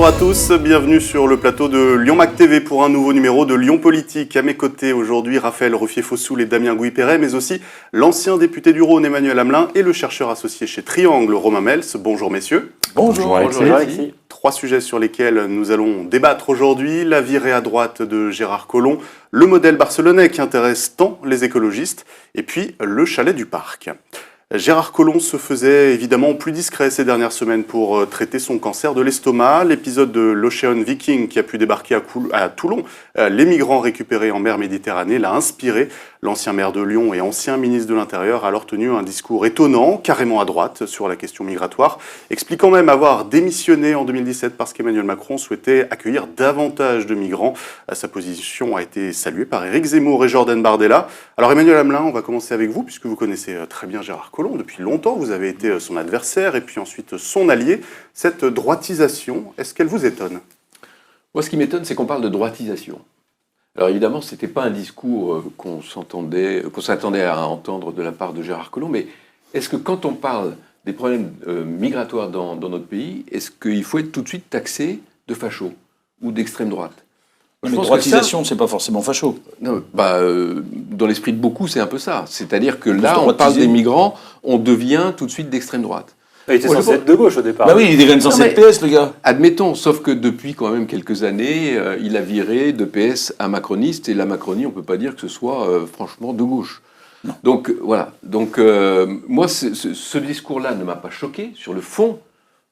à tous, bienvenue sur le plateau de Lyon Mac TV pour un nouveau numéro de Lyon Politique. À mes côtés aujourd'hui, Raphaël Ruffier-Fossoul et Damien Gouy-Perret, mais aussi l'ancien député du Rhône Emmanuel Hamelin et le chercheur associé chez Triangle, Romain Mels. Bonjour messieurs. Bonjour Alexis. Trois sujets sur lesquels nous allons débattre aujourd'hui. La virée à droite de Gérard Collomb, le modèle barcelonais qui intéresse tant les écologistes, et puis le chalet du parc. Gérard Collomb se faisait évidemment plus discret ces dernières semaines pour traiter son cancer de l'estomac. L'épisode de l'Ocean Viking qui a pu débarquer à Toulon, les migrants récupérés en mer Méditerranée, l'a inspiré. L'ancien maire de Lyon et ancien ministre de l'Intérieur a alors tenu un discours étonnant, carrément à droite, sur la question migratoire, expliquant même avoir démissionné en 2017 parce qu'Emmanuel Macron souhaitait accueillir davantage de migrants. Sa position a été saluée par Éric Zemmour et Jordan Bardella. Alors Emmanuel Hamelin, on va commencer avec vous, puisque vous connaissez très bien Gérard Collomb depuis longtemps. Vous avez été son adversaire et puis ensuite son allié. Cette droitisation, est-ce qu'elle vous étonne ? Moi, ce qui m'étonne, c'est qu'on parle de droitisation. Alors évidemment, ce n'était pas un discours qu'on s'attendait à entendre de la part de Gérard Collomb, mais est-ce que quand on parle des problèmes migratoires dans notre pays, est-ce qu'il faut être tout de suite taxé de facho ou d'extrême droite ? Mais droitisation, c'est pas forcément facho. Non, dans l'esprit de beaucoup, c'est un peu ça. C'est-à-dire que là, on parle des migrants, on devient tout de suite d'extrême droite. Il était censé être de gauche au départ. Bah oui, il est quand même censé être PS, le gars. Admettons, sauf que depuis quand même quelques années, il a viré de PS à macroniste, et la Macronie, on ne peut pas dire que ce soit franchement de gauche. Non. Donc voilà. Donc moi, ce discours-là ne m'a pas choqué sur le fond.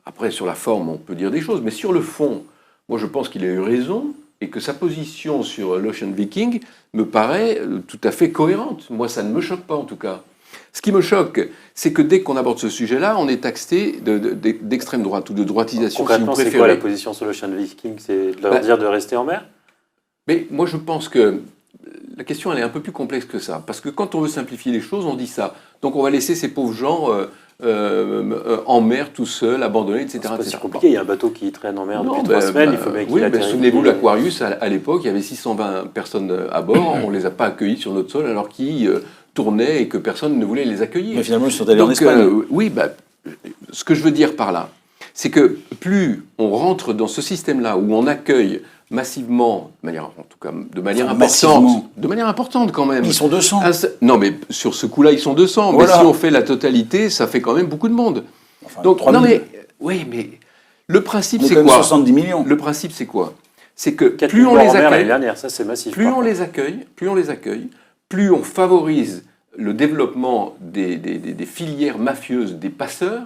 Après, sur la forme, on peut dire des choses, mais sur le fond, moi je pense qu'il a eu raison et que sa position sur l'Ocean Viking me paraît tout à fait cohérente. Moi, ça ne me choque pas en tout cas. Ce qui me choque, c'est que dès qu'on aborde ce sujet-là, on est taxé d'extrême droite ou de droitisation, si vous concrètement, préférez. c'est quoi la position sur l'Ocean Viking ? C'est de leur dire de rester en mer ? Mais moi, je pense que la question, elle est un peu plus complexe que ça. Parce que quand on veut simplifier les choses, on dit ça. Donc on va laisser ces pauvres gens en mer, tout seuls, abandonnés, etc. C'est pas si compliqué, il y a un bateau qui traîne en mer depuis 3 semaines, il faut bien qu'il oui, atterrisse. Souvenez-vous, l'Aquarius, à l'époque, il y avait 620 personnes à bord, on ne les a pas accueillis sur notre sol alors qu'ils tournaient et que personne ne voulait les accueillir. Mais finalement, ils sont allés en Espagne. Oui, ce que je veux dire par là, c'est que plus on rentre dans ce système-là où on accueille massivement, de manière importante quand même. Ils sont 200. Non, mais sur ce coup-là, ils sont 200. Voilà. Mais si on fait la totalité, ça fait quand même beaucoup de monde. Enfin, donc, non mais, oui, mais le principe, c'est quoi ? 70 millions. Le principe, c'est quoi ? C'est que plus on les accueille, ça c'est massif. plus on les accueille, plus on favorise le développement des filières mafieuses, des passeurs,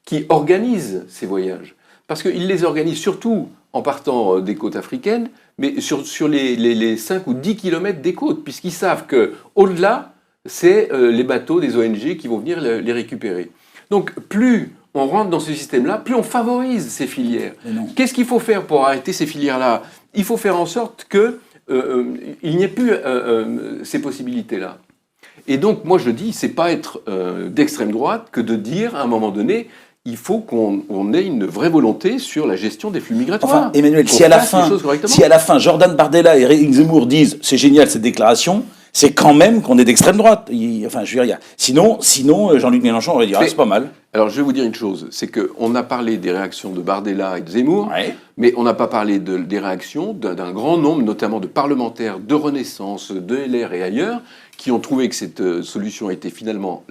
qui organisent ces voyages. Parce qu'ils les organisent surtout en partant des côtes africaines, mais sur les 5 ou 10 kilomètres des côtes, puisqu'ils savent qu'au-delà, c'est les bateaux des ONG qui vont venir les récupérer. Donc, plus on rentre dans ce système-là, plus on favorise ces filières. Qu'est-ce qu'il faut faire pour arrêter ces filières-là ? Il faut faire en sorte qu'il n'y ait plus ces possibilités-là. Et donc, moi, je dis, c'est pas être d'extrême droite que de dire, à un moment donné, il faut qu'on ait une vraie volonté sur la gestion des flux migratoires. Enfin, Emmanuel, si à la fin, Jordan Bardella et Éric Zemmour disent « c'est génial cette déclaration », c'est quand même qu'on est d'extrême droite. Enfin, je veux dire, sinon Jean-Luc Mélenchon aurait dit « ah, c'est pas mal ». Alors, je vais vous dire une chose, c'est qu'on a parlé des réactions de Bardella et de Zemmour, mais on n'a pas parlé des réactions d'un grand nombre, notamment de parlementaires de Renaissance, de LR et ailleurs, qui ont trouvé que cette solution était finalement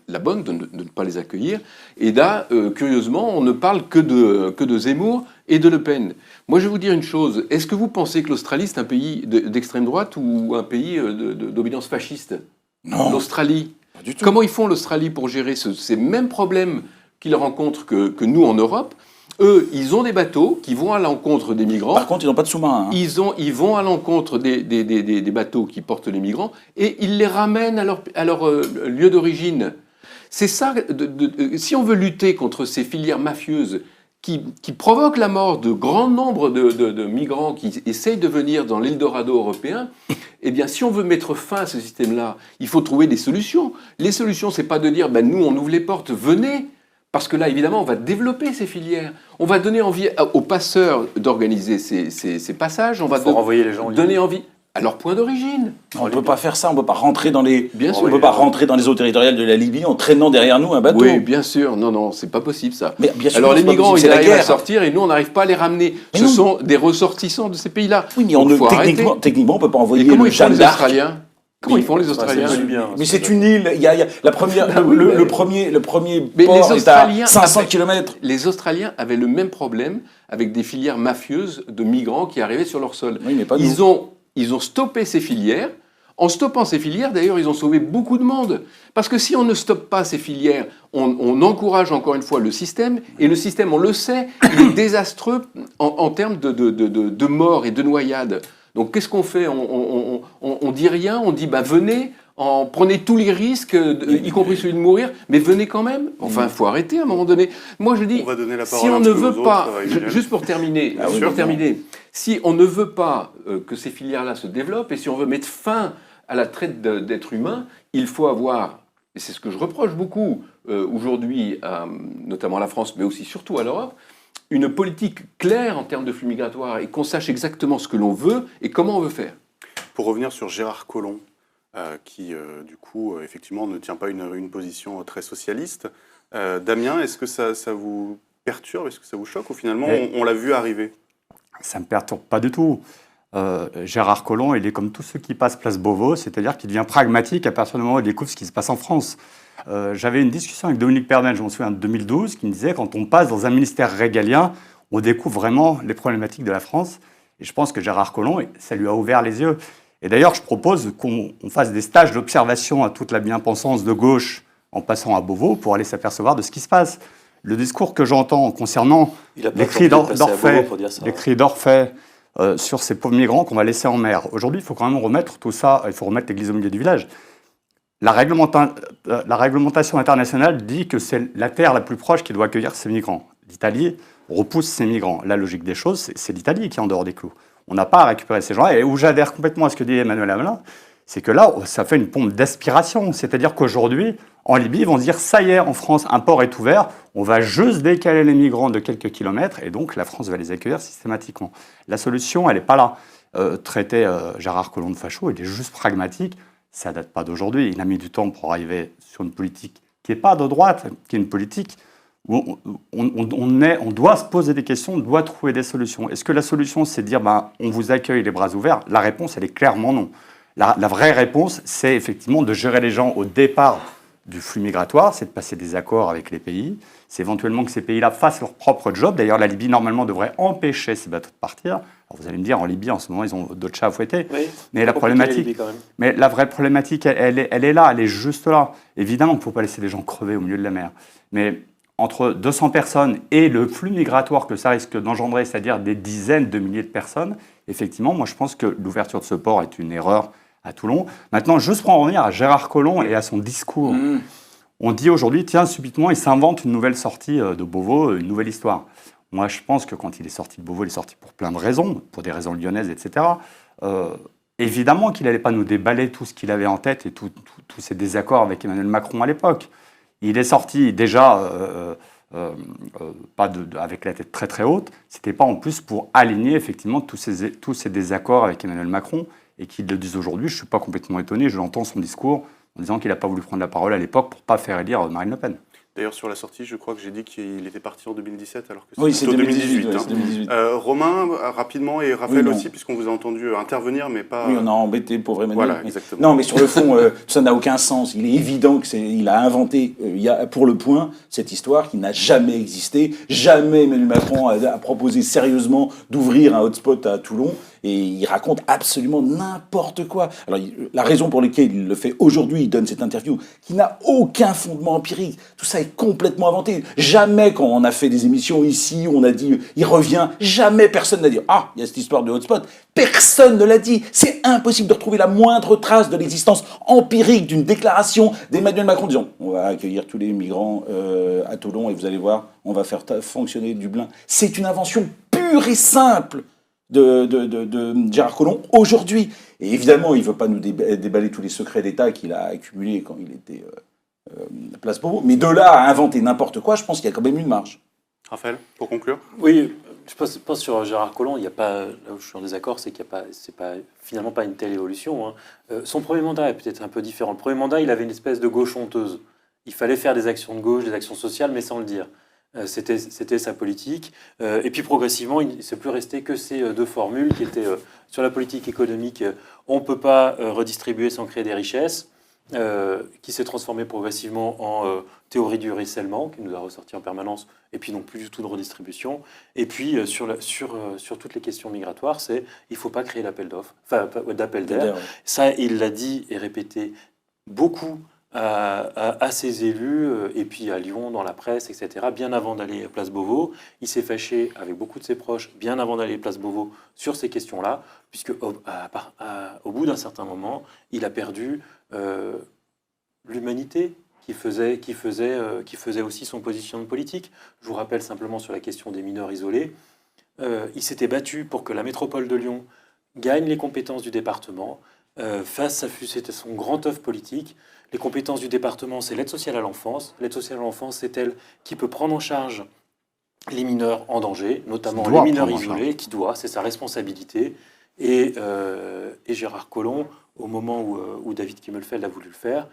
la bonne, de ne pas les accueillir. Et là, curieusement, on ne parle que de Zemmour et de Le Pen. Moi, je vais vous dire une chose. Est-ce que vous pensez que l'Australie, c'est un pays d'extrême droite ou un pays d'obédience fasciste ? Non. L'Australie. Pas du tout. Comment ils font l'Australie pour gérer ces mêmes problèmes qu'ils rencontrent que nous en Europe ? Eux, ils ont des bateaux qui vont à l'encontre des migrants. Par contre, ils n'ont pas de sous-marin. Ils vont à l'encontre des bateaux qui portent les migrants et ils les ramènent à leur lieu d'origine. C'est ça, si on veut lutter contre ces filières mafieuses qui provoquent la mort de grand nombre de migrants qui essayent de venir dans l'Eldorado européen, eh bien, si on veut mettre fin à ce système-là, il faut trouver des solutions. Les solutions, c'est pas de dire, nous, on ouvre les portes, venez. Parce que là, évidemment, on va développer ces filières. On va donner envie aux passeurs d'organiser ces passages. On va renvoyer les gens donner envie. à leur point d'origine. On ne peut pas faire ça, on ne peut pas rentrer dans les, bien sûr, on peut pas rentrer dans les eaux territoriales de la Libye en traînant derrière nous un bateau. Oui, bien sûr, non, c'est pas possible ça. Mais bien sûr, alors les migrants, ils arrivent à sortir et nous, on n'arrive pas à les ramener. Ce sont des ressortissants de ces pays-là. Oui, mais techniquement, on ne peut pas envoyer comment ils font les Australiens? Comment ils font les Australiens? Mais c'est une île, il y a la première, le premier port est à 500 km. Les Australiens avaient le même problème avec des filières mafieuses de migrants qui arrivaient sur leur sol. Oui, mais pas ils ont stoppé ces filières. En stoppant ces filières, d'ailleurs, ils ont sauvé beaucoup de monde. Parce que si on ne stoppe pas ces filières, on encourage encore une fois le système. Et le système, on le sait, il est désastreux en termes de morts et de noyades. Donc qu'est-ce qu'on fait? On dit rien, on dit venez, prenez tous les risques, y compris celui de mourir, mais venez quand même. Enfin, il faut arrêter à un moment donné. Moi, je dis, si on ne veut pas, juste pour terminer, si on ne veut pas que ces filières-là se développent, et si on veut mettre fin à la traite d'êtres humains, il faut avoir, et c'est ce que je reproche beaucoup aujourd'hui, notamment à la France, mais aussi surtout à l'Europe, une politique claire en termes de flux migratoires et qu'on sache exactement ce que l'on veut et comment on veut faire. Pour revenir sur Gérard Collomb, qui du coup effectivement ne tient pas une position très socialiste, Damien, est-ce que ça vous perturbe, est-ce que ça vous choque ou finalement on l'a vu arriver? Ça ne me perturbe pas du tout. Gérard Collomb, il est comme tous ceux qui passent place Beauvau, c'est-à-dire qu'il devient pragmatique à partir du moment où il découvre ce qui se passe en France. J'avais une discussion avec Dominique Pernel, je m'en souviens, en 2012, qui me disait quand on passe dans un ministère régalien, on découvre vraiment les problématiques de la France. Et je pense que Gérard Collomb, ça lui a ouvert les yeux. Et d'ailleurs, je propose qu'on fasse des stages d'observation à toute la bien-pensance de gauche en passant à Beauvau pour aller s'apercevoir de ce qui se passe. Le discours que j'entends concernant les cris d'Orphée sur ces pauvres migrants qu'on va laisser en mer. Aujourd'hui, il faut quand même remettre tout ça, il faut remettre l'église au milieu du village. La réglementation internationale dit que c'est la terre la plus proche qui doit accueillir ces migrants. L'Italie repousse ces migrants. La logique des choses, c'est l'Italie qui est en dehors des clous. On n'a pas à récupérer ces gens-là. Et où j'adhère complètement à ce que dit Emmanuel Hamelin, c'est que là, ça fait une pompe d'aspiration. C'est-à-dire qu'aujourd'hui, en Libye, ils vont se dire, ça y est, en France, un port est ouvert, on va juste décaler les migrants de quelques kilomètres, et donc la France va les accueillir systématiquement. La solution, elle n'est pas là. Traiter Gérard Collomb de facho, il est juste pragmatique. Ça ne date pas d'aujourd'hui. Il a mis du temps pour arriver sur une politique qui n'est pas de droite, qui est une politique où on doit se poser des questions, on doit trouver des solutions. Est-ce que la solution, c'est de dire on vous accueille les bras ouverts? La réponse, elle est clairement non. La vraie réponse, c'est effectivement de gérer les gens au départ du flux migratoire, c'est de passer des accords avec les pays, c'est éventuellement que ces pays-là fassent leur propre job. D'ailleurs, la Libye, normalement, devrait empêcher ces bateaux de partir. Alors, vous allez me dire, en Libye, en ce moment, ils ont d'autres chats à fouetter. Oui, mais la problématique, la vraie problématique, elle est là, elle est juste là. Évidemment qu'il ne faut pas laisser les gens crever au milieu de la mer. Mais entre 200 personnes et le flux migratoire que ça risque d'engendrer, c'est-à-dire des dizaines de milliers de personnes, effectivement, moi, je pense que l'ouverture de ce port est une erreur à Toulon. Maintenant, juste pour en revenir à Gérard Collomb et à son discours, on dit aujourd'hui, tiens, subitement, il s'invente une nouvelle sortie de Beauvau, une nouvelle histoire. Moi, je pense que quand il est sorti de Beauvau, il est sorti pour plein de raisons, pour des raisons lyonnaises, etc. Évidemment qu'il n'allait pas nous déballer tout ce qu'il avait en tête et tous ses désaccords avec Emmanuel Macron à l'époque. Il est sorti déjà avec la tête très très haute. C'était pas en plus pour aligner effectivement tous ces désaccords avec Emmanuel Macron. Et qu'il le dise aujourd'hui, je ne suis pas complètement étonné. Je l'entends son discours en disant qu'il n'a pas voulu prendre la parole à l'époque pour ne pas faire élire Marine Le Pen. D'ailleurs, sur la sortie, je crois que j'ai dit qu'il était parti en 2017, alors que c'est plutôt 2018. Ouais, 2018. Romain, rapidement, et Raphaël aussi, puisqu'on vous a entendu intervenir, mais pas... Oui, on a embêté pauvre Emmanuel. Voilà, exactement. Non, mais sur le fond, ça n'a aucun sens. Il est évident qu'il a inventé, pour le point, cette histoire qui n'a jamais existé. Jamais Emmanuel Macron a proposé sérieusement d'ouvrir un hotspot à Toulon. Et il raconte absolument n'importe quoi. Alors, la raison pour laquelle il le fait aujourd'hui, il donne cette interview qui n'a aucun fondement empirique. Tout ça est complètement inventé. Jamais, quand on a fait des émissions ici, où on a dit « il revient », jamais personne n'a dit « ah, il y a cette histoire de hotspot ». Personne ne l'a dit. C'est impossible de retrouver la moindre trace de l'existence empirique d'une déclaration d'Emmanuel Macron disant « on va accueillir tous les migrants à Toulon et vous allez voir, on va faire fonctionner Dublin ». C'est une invention pure et simple de Gérard Collomb aujourd'hui. Et évidemment, il ne veut pas nous déballer tous les secrets d'État qu'il a accumulés quand il était place Beauvau. Mais de là à inventer n'importe quoi, je pense qu'il y a quand même une marge. Raphaël, pour conclure? Oui, Je pense sur Gérard Collomb, il n'y a pas, là où je suis en désaccord, c'est qu'il n'y a pas, c'est pas, finalement pas une telle évolution. Hein. Son premier mandat est peut-être un peu différent. Le premier mandat, il avait une espèce de gauche honteuse. Il fallait faire des actions de gauche, des actions sociales, mais sans le dire. C'était sa politique. Et puis progressivement, il ne s'est plus resté que ces deux formules qui étaient sur la politique économique, on ne peut pas redistribuer sans créer des richesses, qui s'est transformé progressivement en théorie du ruissellement, qui nous a ressorti en permanence, et puis non plus du tout de redistribution. Et puis sur toutes les questions migratoires, il ne faut pas créer d'appel d'air. Ça, il l'a dit et répété beaucoup à ses élus, et puis à Lyon, dans la presse, etc., bien avant d'aller à Place Beauvau. Il s'est fâché avec beaucoup de ses proches, bien avant d'aller à Place Beauvau, sur ces questions-là, puisque au bout d'un certain moment, il a perdu l'humanité qui faisait aussi son positionnement politique. Je vous rappelle simplement sur la question des mineurs isolés, il s'était battu pour que la métropole de Lyon gagne les compétences du département. C'était son grand œuvre politique. Les compétences du département, c'est l'aide sociale à l'enfance. L'aide sociale à l'enfance, c'est elle qui peut prendre en charge les mineurs en danger, notamment les mineurs isolés, c'est sa responsabilité. Et Gérard Collomb, au moment où David Kimmelfeld a voulu le faire,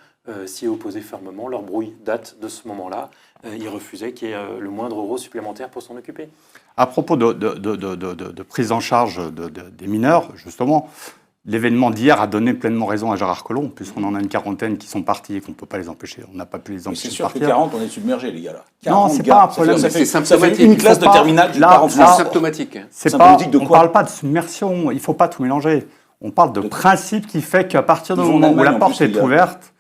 s'y est opposé fermement. Leur brouille date de ce moment-là. Il refusait qu'il y ait le moindre euro supplémentaire pour s'en occuper. À propos de prise en charge des mineurs, justement, l'événement d'hier a donné pleinement raison à Gérard Collomb, puisqu'on en a une quarantaine qui sont partis et qu'on ne peut pas les empêcher. On n'a pas pu les empêcher de partir. C'est sûr que 40, on est submergés, les gars, là. Non, c'est pas un problème. C'est symptomatique. Une classe de terminale qui part en C'est France. symptomatique. On ne parle pas de submersion, il ne faut pas tout mélanger. On parle de principe qui fait qu'à partir du moment où la porte est ouverte,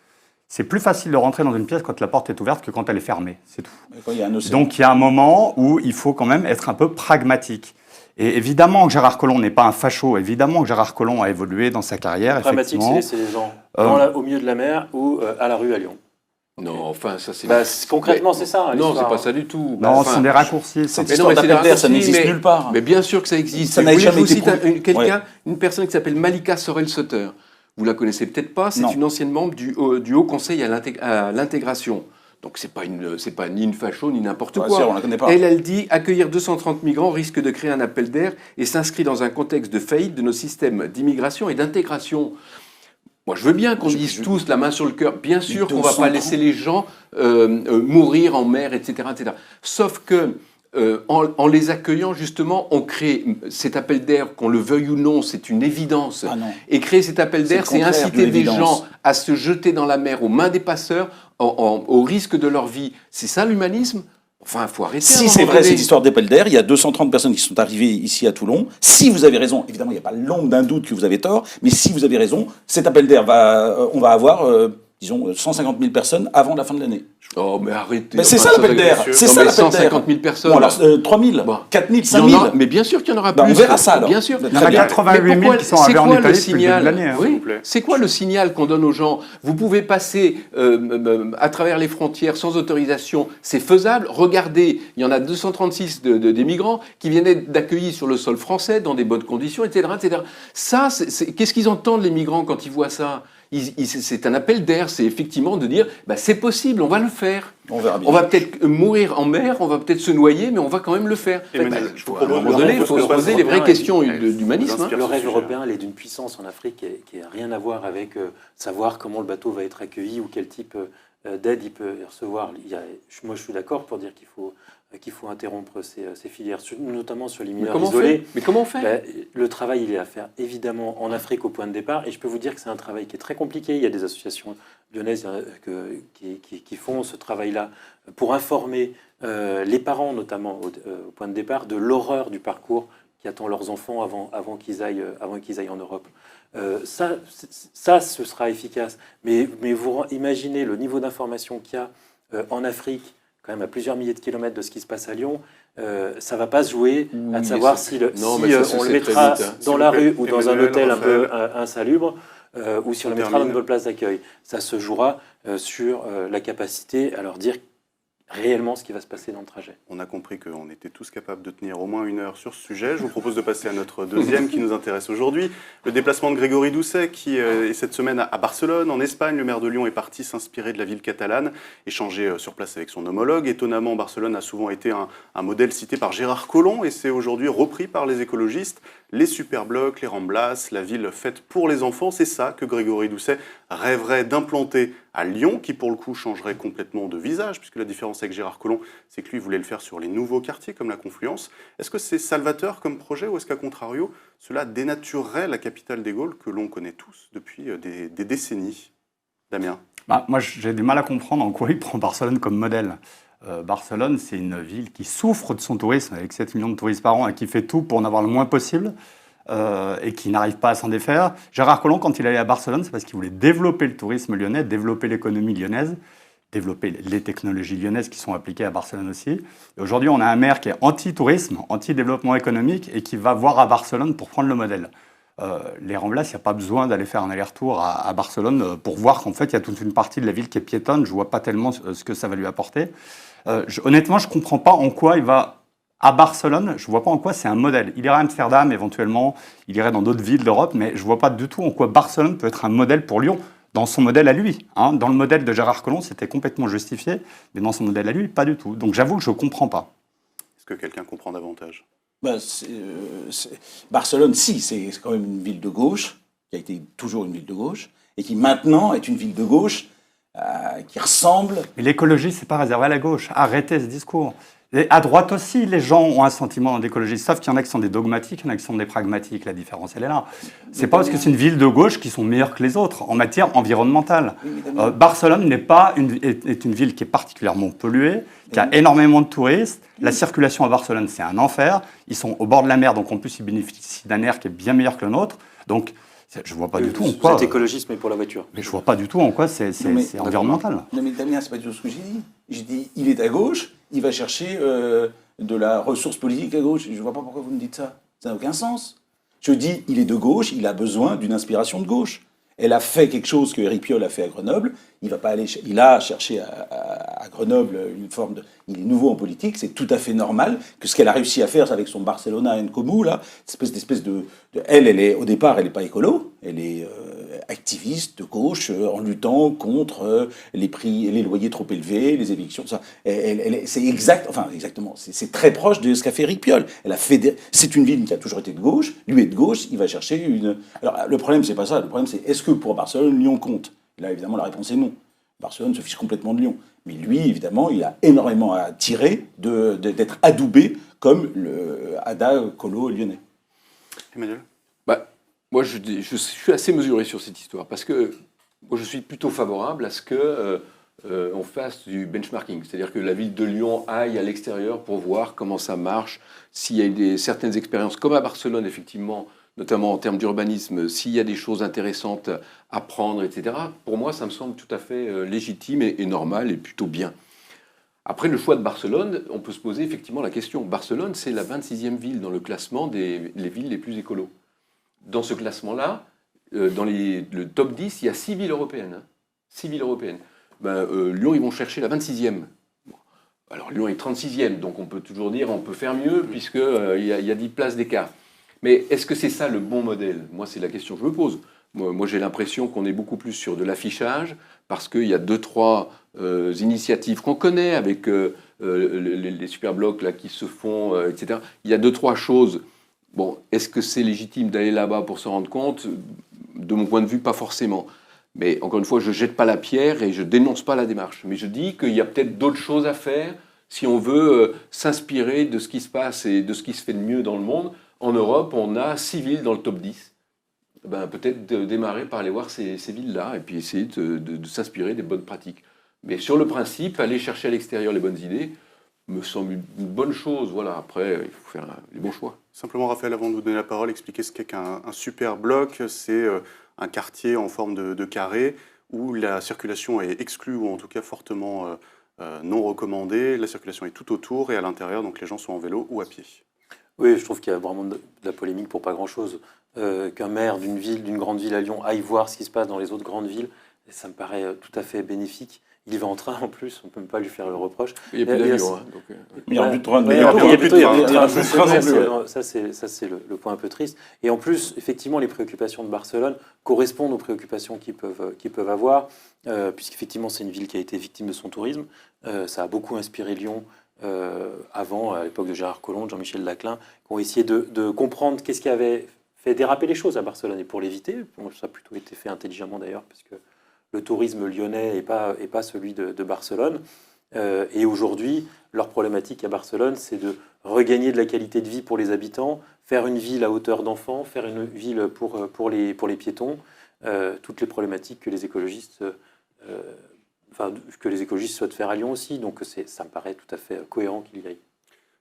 c'est plus facile de rentrer dans une pièce quand la porte est ouverte que quand elle est fermée, c'est tout. Donc il y a un moment où il faut quand même être un peu pragmatique. Et évidemment que Gérard Collomb n'est pas un facho, évidemment que Gérard Collomb a évolué dans sa carrière. Pragmatique, c'est laisser les gens au milieu de la mer ou à la rue à Lyon. Non, enfin, ça c'est... concrètement, c'est ça. Non, c'est pas ça du tout. Non, ce sont des raccourcis. Cette histoire d'appel d'air, ça n'existe nulle part. Mais bien sûr que ça existe. Ça n'a jamais été une personne qui s'appelle Malika Sorel-Sutter. Vous la connaissez peut-être pas, c'est une ancienne membre du Haut Conseil à l'intégration. Donc c'est pas ni une facho ni n'importe quoi. Sûr, on la connaît pas. Elle dit accueillir 230 migrants risque de créer un appel d'air et s'inscrit dans un contexte de faillite de nos systèmes d'immigration et d'intégration. Moi, je veux bien qu'on dise tous la main sur le cœur. Bien sûr qu'on ne va pas laisser les gens mourir en mer, etc., etc. Sauf que en les accueillant, justement, on crée cet appel d'air, qu'on le veuille ou non, c'est une évidence. Et créer cet appel d'air, c'est inciter des gens à se jeter dans la mer aux mains des passeurs, au risque de leur vie. C'est ça l'humanisme ? Enfin, il faut arrêter. Si c'est vrai cette histoire d'appel d'air, il y a 230 personnes qui sont arrivées ici à Toulon. Si vous avez raison, évidemment, il n'y a pas l'ombre d'un doute que vous avez tort, mais si vous avez raison, cet appel d'air, on va avoir, disons, 150 000 personnes avant la fin de l'année. Oh, mais arrêtez. Mais c'est ça l'appel d'air. C'est ça l'appel d'air. 150 000 personnes. Bon, alors, 3 000, 4 000, 5 000. Mais bien sûr qu'il y en aura plus. On verra ça, alors. Bien sûr. Il y en a 88 000 qui sont arrivés en Italie depuis le début de l'année. Oui. C'est quoi le signal qu'on donne aux gens ? Vous pouvez passer à travers les frontières sans autorisation. C'est faisable. Regardez, il y en a 236 des migrants qui viennent d'accueillir sur le sol français dans des bonnes conditions, etc. etc. Ça, qu'est-ce qu'ils entendent, les migrants, quand ils voient ça ? C'est un appel d'air, c'est effectivement de dire c'est possible, on va le faire. On verra bien. On va peut-être mourir en mer, on va peut-être se noyer, mais on va quand même le faire. À un moment donné, il faut se poser les vraies questions d'humanisme. Le rêve européen, il est d'une puissance en Afrique qui n'a rien à voir avec savoir comment le bateau va être accueilli ou quel type d'aide il peut recevoir. Moi, je suis d'accord pour dire qu'il faut interrompre ces filières, notamment sur les mineurs isolés. Mais comment on fait ? Le travail, il est à faire évidemment en Afrique au point de départ, et je peux vous dire que c'est un travail qui est très compliqué. Il y a des associations lyonnaises qui font ce travail-là pour informer les parents, notamment au point de départ, de l'horreur du parcours qui attend leurs enfants avant qu'ils aillent en Europe. Ça, ce sera efficace. Mais vous imaginez le niveau d'information qu'il y a en Afrique, quand même à plusieurs milliers de kilomètres de ce qui se passe à Lyon, ça ne va pas se jouer à savoir si on le mettra dans la rue ou dans un hôtel un peu insalubre, ou si on le mettra dans une bonne place d'accueil. Ça se jouera sur la capacité à leur dire réellement ce qui va se passer dans le trajet. On a compris qu'on était tous capables de tenir au moins 1 heure sur ce sujet. Je vous propose de passer à notre deuxième qui nous intéresse aujourd'hui. Le déplacement de Grégory Doucet qui est cette semaine à Barcelone, en Espagne. Le maire de Lyon est parti s'inspirer de la ville catalane, échanger sur place avec son homologue. Étonnamment, Barcelone a souvent été un modèle cité par Gérard Collomb et c'est aujourd'hui repris par les écologistes. Les superblocs, les Ramblas, la ville faite pour les enfants, c'est ça que Grégory Doucet rêverait d'implanter à Lyon, qui pour le coup changerait complètement de visage, puisque la différence avec Gérard Collomb, c'est que lui voulait le faire sur les nouveaux quartiers comme la Confluence. Est-ce que c'est salvateur comme projet ou est-ce qu'à contrario, cela dénaturerait la capitale des Gaules que l'on connaît tous depuis des décennies? Damien? Moi, j'ai du mal à comprendre en quoi il prend Barcelone comme modèle. Barcelone, c'est une ville qui souffre de son tourisme, avec 7 millions de touristes par an, et qui fait tout pour en avoir le moins possible, et qui n'arrive pas à s'en défaire. Gérard Collomb, quand il allait à Barcelone, c'est parce qu'il voulait développer le tourisme lyonnais, développer l'économie lyonnaise, développer les technologies lyonnaises qui sont appliquées à Barcelone aussi. Et aujourd'hui, on a un maire qui est anti-tourisme, anti-développement économique, et qui va voir à Barcelone pour prendre le modèle. Les Ramblas, il n'y a pas besoin d'aller faire un aller-retour à Barcelone pour voir qu'en fait, il y a toute une partie de la ville qui est piétonne. Je ne vois pas tellement ce que ça va lui apporter. Honnêtement, je ne comprends pas en quoi il va à Barcelone. Je ne vois pas en quoi c'est un modèle. Il irait à Amsterdam éventuellement, il irait dans d'autres villes d'Europe, mais je ne vois pas du tout en quoi Barcelone peut être un modèle pour Lyon. Dans son modèle à lui. Dans le modèle de Gérard Collomb, c'était complètement justifié, mais dans son modèle à lui, pas du tout. Donc j'avoue que je ne comprends pas. Est-ce que quelqu'un comprend davantage? Barcelone, si, c'est quand même une ville de gauche, qui a été toujours une ville de gauche, et qui maintenant est une ville de gauche qui ressemble... Mais l'écologie, c'est pas réservé à la gauche. Arrêtez ce discours. Et à droite aussi, les gens ont un sentiment d'écologie, sauf qu'il y en a qui sont des dogmatiques, il y en a qui sont des pragmatiques. La différence, elle est là. C'est pas parce que c'est une ville de gauche qui sont meilleures que les autres en matière environnementale. Barcelone est une ville qui est particulièrement polluée, qui a énormément de touristes. La circulation à Barcelone, c'est un enfer. Ils sont au bord de la mer, donc en plus, ils bénéficient d'un air qui est bien meilleur que le nôtre. Donc, je vois pas du tout en quoi... Cet écologisme est pour la voiture. Mais je vois pas du tout en quoi c'est environnemental. Non mais Damien, c'est pas du tout ce que j'ai dit. J'ai dit, il est à gauche, il va chercher de la ressource politique à gauche. Je vois pas pourquoi vous me dites ça. Ça n'a aucun sens. Je dis, il est de gauche, il a besoin d'une inspiration de gauche. Elle a fait quelque chose que Éric Piolle a fait à Grenoble. Il va pas aller, il a cherché à Grenoble une forme de. Il est nouveau en politique, c'est tout à fait normal que ce qu'elle a réussi à faire avec son Barcelona and Comú, là, cette espèce de elle est au départ, elle n'est pas écolo, elle est activiste de gauche en luttant contre les prix, les loyers trop élevés, les évictions, ça. C'est exactement, c'est très proche de ce qu'a fait Éric Piolle. Elle a fait, c'est une ville qui a toujours été de gauche. Lui est de gauche, il va chercher une. Alors le problème c'est pas ça. Le problème c'est est-ce que pour Barcelone, Lyon compte? Là évidemment la réponse est non. Barcelone se fiche complètement de Lyon. Mais lui, évidemment, il a énormément à tirer d'être adoubé comme le Ada Colo lyonnais. Emmanuel? Moi, je suis assez mesuré sur cette histoire parce que moi, je suis plutôt favorable à ce que on fasse du benchmarking, c'est-à-dire que la ville de Lyon aille à l'extérieur pour voir comment ça marche, s'il y a certaines expériences, comme à Barcelone, effectivement, notamment en termes d'urbanisme, s'il y a des choses intéressantes à prendre, etc. Pour moi, ça me semble tout à fait légitime et normal et plutôt bien. Après le choix de Barcelone, on peut se poser effectivement la question. Barcelone, c'est la 26e ville dans le classement des villes les plus écolos. Dans ce classement-là, dans le top 10, il y a 6 villes européennes. 6 villes européennes. Lyon, ils vont chercher la 26e. Bon. Alors Lyon est 36e, donc on peut toujours dire on peut faire mieux puisqu'il y a 10 places d'écart. Mais est-ce que c'est ça le bon modèle? Moi, c'est la question que je me pose. Moi, j'ai l'impression qu'on est beaucoup plus sur de l'affichage parce qu'il y a 2-3 initiatives qu'on connaît avec les superblocs là, qui se font, etc. Il y a 2-3 choses. Bon, est-ce que c'est légitime d'aller là-bas pour se rendre compte? De mon point de vue, pas forcément. Mais encore une fois, je ne jette pas la pierre et je ne dénonce pas la démarche. Mais je dis qu'il y a peut-être d'autres choses à faire si on veut s'inspirer de ce qui se passe et de ce qui se fait de mieux dans le monde. En Europe, on a 6 villes dans le top 10. Peut-être démarrer par aller voir ces villes-là et puis essayer de s'inspirer des bonnes pratiques. Mais sur le principe, aller chercher à l'extérieur les bonnes idées me semble une bonne chose. Voilà, après, il faut faire les bons choix. Simplement, Raphaël, avant de vous donner la parole, expliquer ce qu'est qu'un super bloc. C'est un quartier en forme de carré où la circulation est exclue ou en tout cas fortement non recommandée. La circulation est tout autour et à l'intérieur, donc les gens sont en vélo ou à pied. Oui, je trouve qu'il y a vraiment de la polémique pour pas grand-chose. Qu'un maire d'une grande ville à Lyon aille voir ce qui se passe dans les autres grandes villes, ça me paraît tout à fait bénéfique. Il y va en train en plus, on ne peut pas lui faire le reproche. Il n'y a plus d'avion. Hein, donc, Il y a plus de train. Ouais, Il y a il y a plus de train. il y a plus de train non plus, ouais. Ça, c'est le point un peu triste. Et en plus, effectivement, les préoccupations de Barcelone correspondent aux préoccupations qu'ils peuvent avoir, puisqu'effectivement, c'est une ville qui a été victime de son tourisme. Ça a beaucoup inspiré Lyon avant, à l'époque de Gérard Collomb, de Jean-Michel Laclin, qui ont essayé de comprendre qu'est-ce qui avait fait déraper les choses à Barcelone. Et pour l'éviter, ça a plutôt été fait intelligemment d'ailleurs, parce que le tourisme lyonnais n'est pas celui de Barcelone. Et aujourd'hui, leur problématique à Barcelone, c'est de regagner de la qualité de vie pour les habitants, faire une ville à hauteur d'enfants, faire une ville pour les piétons, toutes les problématiques que les écologistes souhaitent faire à Lyon aussi. Donc ça me paraît tout à fait cohérent qu'il y aille.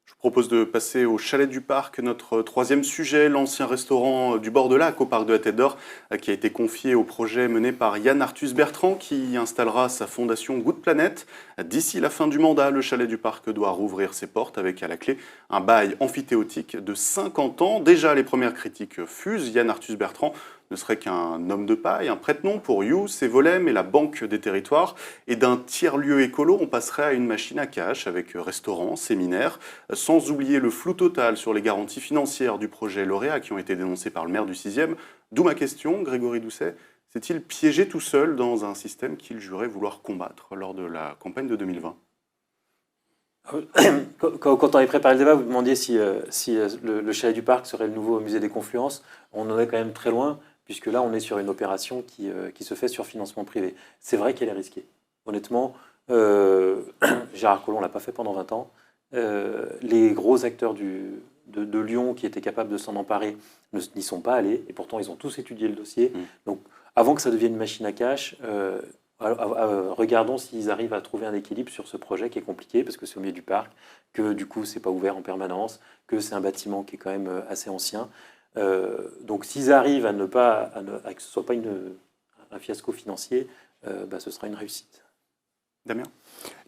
Je vous propose de passer au Chalet du Parc, notre troisième sujet, l'ancien restaurant du bord de lac au parc de la Tête d'Or, qui a été confié au projet mené par Yann Arthus Bertrand, qui installera sa fondation Good Planet. D'ici la fin du mandat, le Chalet du Parc doit rouvrir ses portes avec à la clé un bail amphithéotique de 50 ans. Déjà, les premières critiques fusent. Yann Arthus Bertrand ne serait qu'un homme de paille, un prête-nom pour You, Volem et la Banque des Territoires. Et d'un tiers-lieu écolo, on passerait à une machine à cash avec restaurants, séminaires, sans oublier le flou total sur les garanties financières du projet lauréat qui ont été dénoncées par le maire du 6e. D'où ma question, Grégory Doucet, s'est-il piégé tout seul dans un système qu'il jurait vouloir combattre lors de la campagne de 2020 ? Quand on avait préparé le débat, vous demandiez si le Chalet du Parc serait le nouveau musée des Confluences. On en est quand même très loin, puisque là, on est sur une opération qui se fait sur financement privé. C'est vrai qu'elle est risquée. Honnêtement, Gérard Collomb ne l'a pas fait pendant 20 ans. Les gros acteurs de Lyon qui étaient capables de s'en emparer n'y sont pas allés, et pourtant, ils ont tous étudié le dossier. Donc, avant que ça devienne une machine à cash, regardons s'ils arrivent à trouver un équilibre sur ce projet qui est compliqué, parce que c'est au milieu du parc, que du coup, c'est pas ouvert en permanence, que c'est un bâtiment qui est quand même assez ancien. Donc s'ils arrivent à que ce ne soit pas un fiasco financier, ce sera une réussite. Damien ?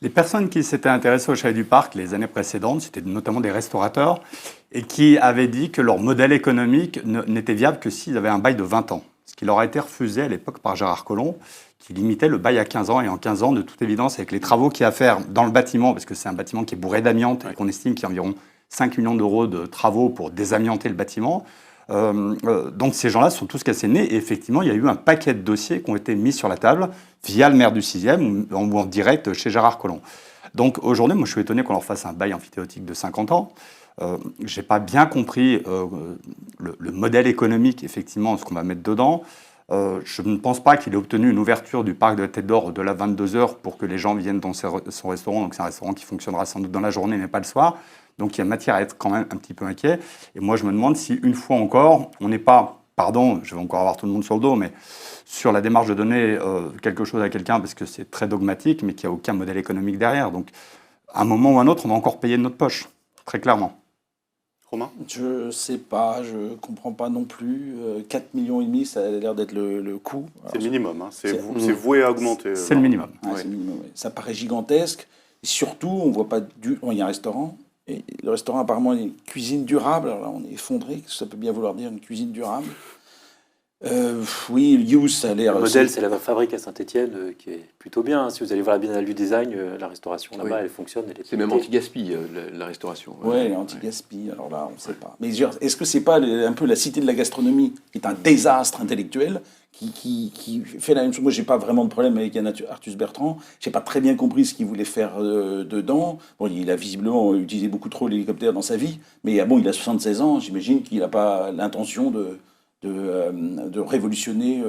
Les personnes qui s'étaient intéressées au Chalet du Parc les années précédentes, c'était notamment des restaurateurs, et qui avaient dit que leur modèle économique n'était viable que s'ils avaient un bail de 20 ans. Ce qui leur a été refusé à l'époque par Gérard Collomb, qui limitait le bail à 15 ans. Et en 15 ans, de toute évidence, avec les travaux qu'il y a à faire dans le bâtiment, parce que c'est un bâtiment qui est bourré d'amiante et qu'on estime qu'il y a environ 5 millions d'euros de travaux pour désamianter le bâtiment. Donc ces gens-là sont tous cassés le nez. Et effectivement, il y a eu un paquet de dossiers qui ont été mis sur la table via le maire du 6e ou en direct chez Gérard Collomb. Donc aujourd'hui, moi je suis étonné qu'on leur fasse un bail amphithéotique de 50 ans. Je n'ai pas bien compris le modèle économique, effectivement, ce qu'on va mettre dedans. Je ne pense pas qu'il ait obtenu une ouverture du parc de la Tête d'Or au-delà de 22 heures pour que les gens viennent dans son restaurant. Donc c'est un restaurant qui fonctionnera sans doute dans la journée, mais pas le soir. Donc il y a matière à être quand même un petit peu inquiet. Et moi, je me demande si, une fois encore, on n'est pas, pardon, je vais encore avoir tout le monde sur le dos, mais sur la démarche de donner quelque chose à quelqu'un, parce que c'est très dogmatique, mais qu'il n'y a aucun modèle économique derrière. Donc, à un moment ou à un autre, on va encore payer de notre poche, très clairement. Romain ? Je sais pas, je comprends pas non plus. 4,5 millions, ça a l'air d'être le coût. C'est le minimum, hein. C'est voué à augmenter. C'est le minimum. Ouais, c'est le minimum, ouais. Ça paraît gigantesque. Et surtout, on voit pas il y a un restaurant. Et le restaurant, apparemment, est une cuisine durable. Alors là, on est effondré. Ça peut bien vouloir dire une cuisine durable. Oui, le use, ça a l'air... Le modèle, c'est la fabrique à Saint-Étienne, qui est plutôt bien. Si vous allez voir la Biennale du Design, la restauration là-bas, elle fonctionne. C'est même anti-gaspi, la restauration. Oui, anti-gaspi. Alors là, on ne sait pas. Mais est-ce que c'est pas un peu la cité de la gastronomie, qui est un désastre intellectuel, qui fait la même chose? Moi, j'ai pas vraiment de problème avec Yann Arthus Bertrand. J'ai pas très bien compris ce qu'il voulait faire dedans. Bon, il a visiblement utilisé beaucoup trop l'hélicoptère dans sa vie, mais bon, il a 76 ans. J'imagine qu'il n'a pas l'intention de révolutionner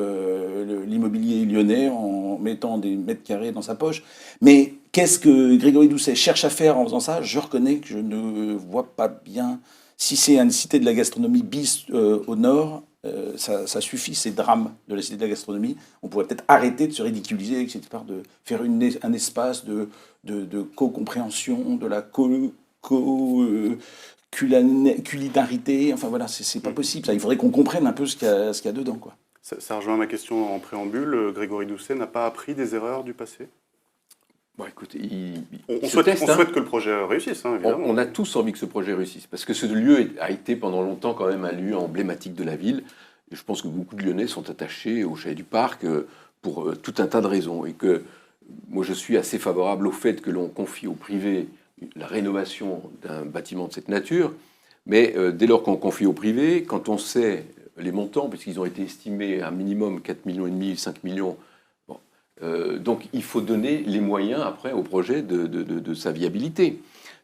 l'immobilier lyonnais en mettant des mètres carrés dans sa poche. Mais qu'est-ce que Grégory Doucet cherche à faire en faisant ça? Je reconnais que je ne vois pas bien. Si c'est une cité de la gastronomie bis au nord, ça suffit, ces drames de la cité de la gastronomie. On pourrait peut-être arrêter de se ridiculiser avec cette part de faire un espace de co-compréhension, de la culinarité, enfin voilà, c'est pas possible. Ça, il faudrait qu'on comprenne un peu ce qu'il y a dedans, quoi. Ça rejoint ma question en préambule. Grégory Doucet n'a pas appris des erreurs du passé ? Bon, écoutez, on souhaite que le projet réussisse, hein, évidemment. On a tous envie que ce projet réussisse, parce que ce lieu a été pendant longtemps quand même un lieu emblématique de la ville. Et je pense que beaucoup de Lyonnais sont attachés au Chalet du Parc pour tout un tas de raisons. Et que moi je suis assez favorable au fait que l'on confie au privé la rénovation d'un bâtiment de cette nature, mais dès lors qu'on confie au privé, quand on sait les montants, puisqu'ils ont été estimés à un minimum 4,5 millions, 5 millions, bon, donc il faut donner les moyens après au projet de sa viabilité.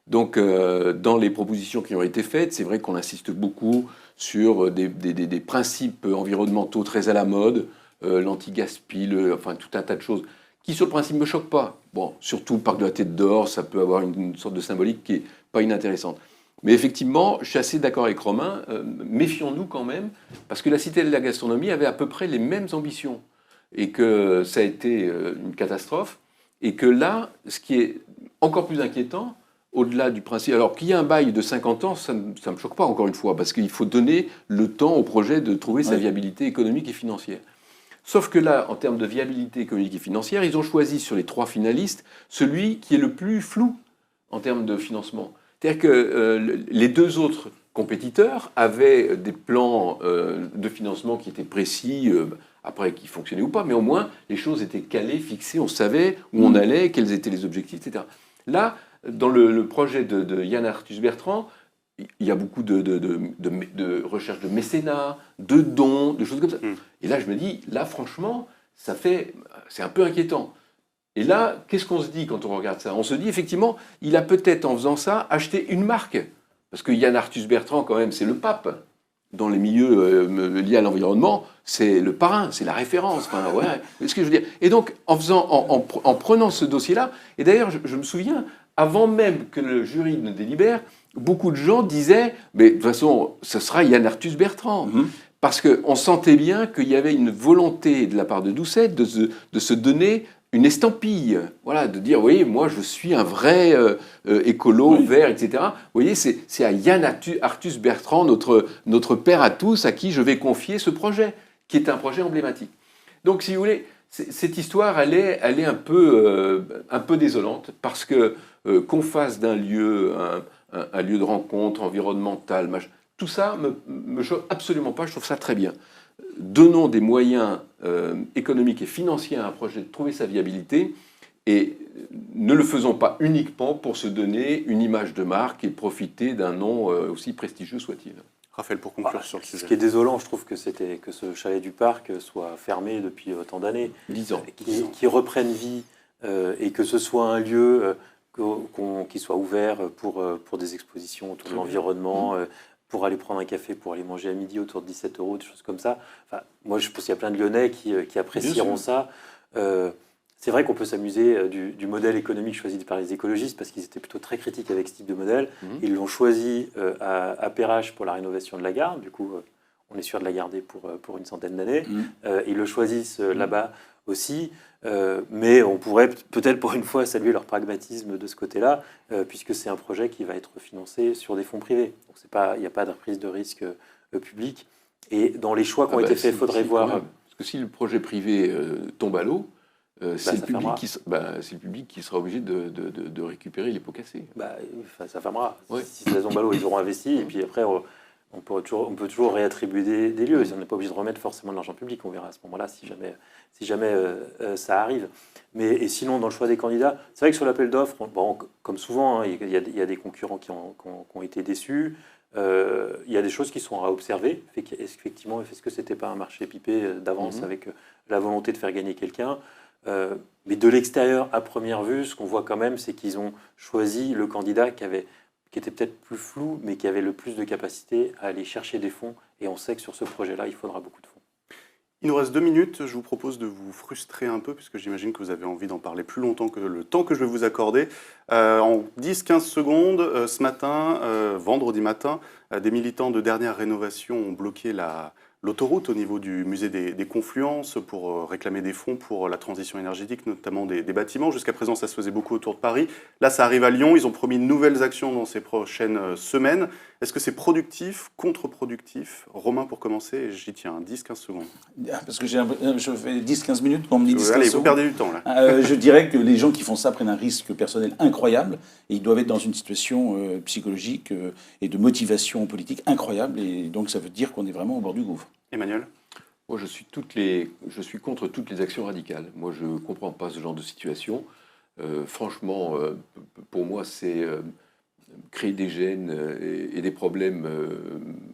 Donc dans les propositions qui ont été faites, c'est vrai qu'on insiste beaucoup sur des principes environnementaux très à la mode, l'anti-gaspi, enfin tout un tas de choses qui sur le principe ne me choquent pas. Bon, surtout le parc de la Tête d'Or, ça peut avoir une sorte de symbolique qui n'est pas inintéressante. Mais effectivement, je suis assez d'accord avec Romain, méfions-nous quand même, parce que la Cité de la Gastronomie avait à peu près les mêmes ambitions, et que ça a été une catastrophe, et que là, ce qui est encore plus inquiétant, au-delà du principe, alors qu'il y ait un bail de 50 ans, ça ne me choque pas encore une fois, parce qu'il faut donner le temps au projet de trouver sa viabilité économique et financière. Sauf que là, en termes de viabilité économique et financière, ils ont choisi sur les 3 finalistes celui qui est le plus flou en termes de financement. C'est-à-dire que les 2 autres compétiteurs avaient des plans de financement qui étaient précis, après qui fonctionnaient ou pas, mais au moins les choses étaient calées, fixées, on savait où on allait, quels étaient les objectifs, etc. Là, dans le projet de Yann Arthus Bertrand, il y a beaucoup de recherche de mécénat, de dons, de choses comme ça. Et là, je me dis, là, franchement, c'est un peu inquiétant. Et là, qu'est-ce qu'on se dit quand on regarde ça? On se dit, effectivement, il a peut-être, en faisant ça, acheté une marque. Parce que Yann Arthus Bertrand, quand même, c'est le pape. Dans les milieux liés à l'environnement, c'est le parrain, c'est la référence. Enfin, ouais, ce que je veux dire. Et donc, en prenant ce dossier-là, et d'ailleurs, je me souviens, avant même que le jury ne délibère, beaucoup de gens disaient, mais de toute façon, ce sera Yann Arthus Bertrand. Parce qu'on sentait bien qu'il y avait une volonté de la part de Doucet de se donner une estampille, voilà, de dire, oui, moi je suis un vrai écolo, vert, etc. Vous voyez, c'est à Yann Arthus Bertrand, notre père à tous, à qui je vais confier ce projet, qui est un projet emblématique. Donc, si vous voulez, cette histoire, elle est un peu désolante, parce que qu'on fasse d'un lieu un lieu de rencontre environnemental, tout ça me choque absolument pas, je trouve ça très bien. Donnons des moyens économiques et financiers à un projet de trouver sa viabilité et ne le faisons pas uniquement pour se donner une image de marque et profiter d'un nom aussi prestigieux soit-il. Raphaël, pour conclure sur le sujet. Ce qui est désolant, je trouve que que ce chalet du parc soit fermé depuis autant d'années, 10 ans. Qui reprenne vie et que ce soit un lieu qui soit ouvert pour des expositions autour de l'environnement, pour aller prendre un café, pour aller manger à midi autour de 17 €, des choses comme ça. Enfin, moi, je pense qu'il y a plein de Lyonnais qui apprécieront ça. C'est vrai qu'on peut s'amuser du modèle économique choisi par les écologistes parce qu'ils étaient plutôt très critiques avec ce type de modèle. Ils l'ont choisi à Perrache pour la rénovation de la gare. Du coup, on est sûr de la garder pour une centaine d'années. Ils le choisissent là-bas aussi. Mais on pourrait peut-être pour une fois saluer leur pragmatisme de ce côté-là, puisque c'est un projet qui va être financé sur des fonds privés. Donc il n'y a pas de prise de risque public. Et dans les choix qui ont été faits, il faudrait voir... Parce que si le projet privé tombe à l'eau, c'est le public qui sera obligé de récupérer les pots cassés. Ça fermera. Ouais. Si ça tombe à l'eau, ils auront investi, et puis après... On peut toujours réattribuer des lieux. On n'est pas obligé de remettre forcément de l'argent public. On verra à ce moment-là si jamais ça arrive. Et sinon, dans le choix des candidats, c'est vrai que sur l'appel d'offres, comme souvent, il y a des concurrents qui ont été déçus. Il y a des choses qui sont à observer. Effectivement, est-ce que c'était pas un marché pipé d'avance avec la volonté de faire gagner quelqu'un? Mais de l'extérieur, à première vue, ce qu'on voit quand même, c'est qu'ils ont choisi le candidat qui était peut-être plus flou, mais qui avait le plus de capacité à aller chercher des fonds. Et on sait que sur ce projet-là, il faudra beaucoup de fonds. Il nous reste 2 minutes. Je vous propose de vous frustrer un peu, puisque j'imagine que vous avez envie d'en parler plus longtemps que le temps que je vais vous accorder. En 10-15 secondes, ce matin, vendredi matin, des militants de Dernière Rénovation ont bloqué l'autoroute au niveau du musée des Confluences pour réclamer des fonds pour la transition énergétique, notamment des bâtiments. Jusqu'à présent, ça se faisait beaucoup autour de Paris. Là, ça arrive à Lyon. Ils ont promis de nouvelles actions dans ces prochaines semaines. Est-ce que c'est productif, contre-productif? Romain, pour commencer, j'y tiens, 10-15 secondes. Parce que je fais 10-15 minutes quand on me dit 10-15 secondes. Allez, vous perdez du temps, là. Je dirais que les gens qui font ça prennent un risque personnel incroyable et ils doivent être dans une situation psychologique et de motivation politique incroyable. Et donc, ça veut dire qu'on est vraiment au bord du gouffre. Emmanuel? Moi, je suis contre toutes les actions radicales. Moi, je ne comprends pas ce genre de situation. Franchement, pour moi, c'est créer des gènes et des problèmes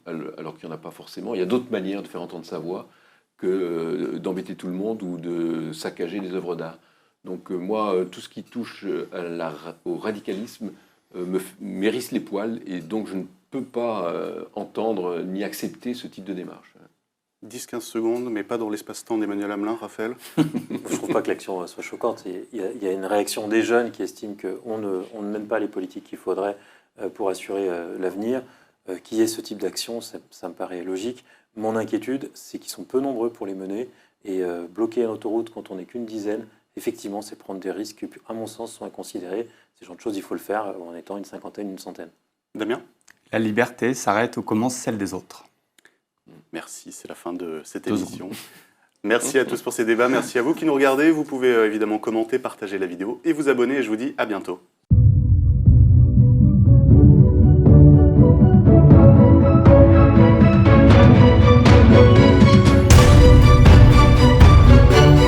alors qu'il n'y en a pas forcément. Il y a d'autres manières de faire entendre sa voix que d'embêter tout le monde ou de saccager les œuvres d'art. Donc moi, tout ce qui touche au radicalisme m'hérisse les poils et donc je ne peux pas entendre ni accepter ce type de démarche. 10-15 secondes, mais pas dans l'espace-temps d'Emmanuel Hamelin, Raphaël. Je ne trouve pas que l'action soit choquante. Il y a une réaction des jeunes qui estiment qu'on ne mène pas les politiques qu'il faudrait pour assurer l'avenir. Qu'il y ait ce type d'action, ça me paraît logique. Mon inquiétude, c'est qu'ils sont peu nombreux pour les mener. Et bloquer l'autoroute quand on n'est qu'une dizaine, effectivement, c'est prendre des risques qui, à mon sens, sont inconsidérés. Ces genre de choses, il faut le faire en étant une cinquantaine, une centaine. Damien ? La liberté s'arrête où commence celle des autres. Merci, c'est la fin de cette 2 émission. Merci à tous pour ces débats, merci à vous qui nous regardez. Vous pouvez évidemment commenter, partager la vidéo et vous abonner et je vous dis à bientôt.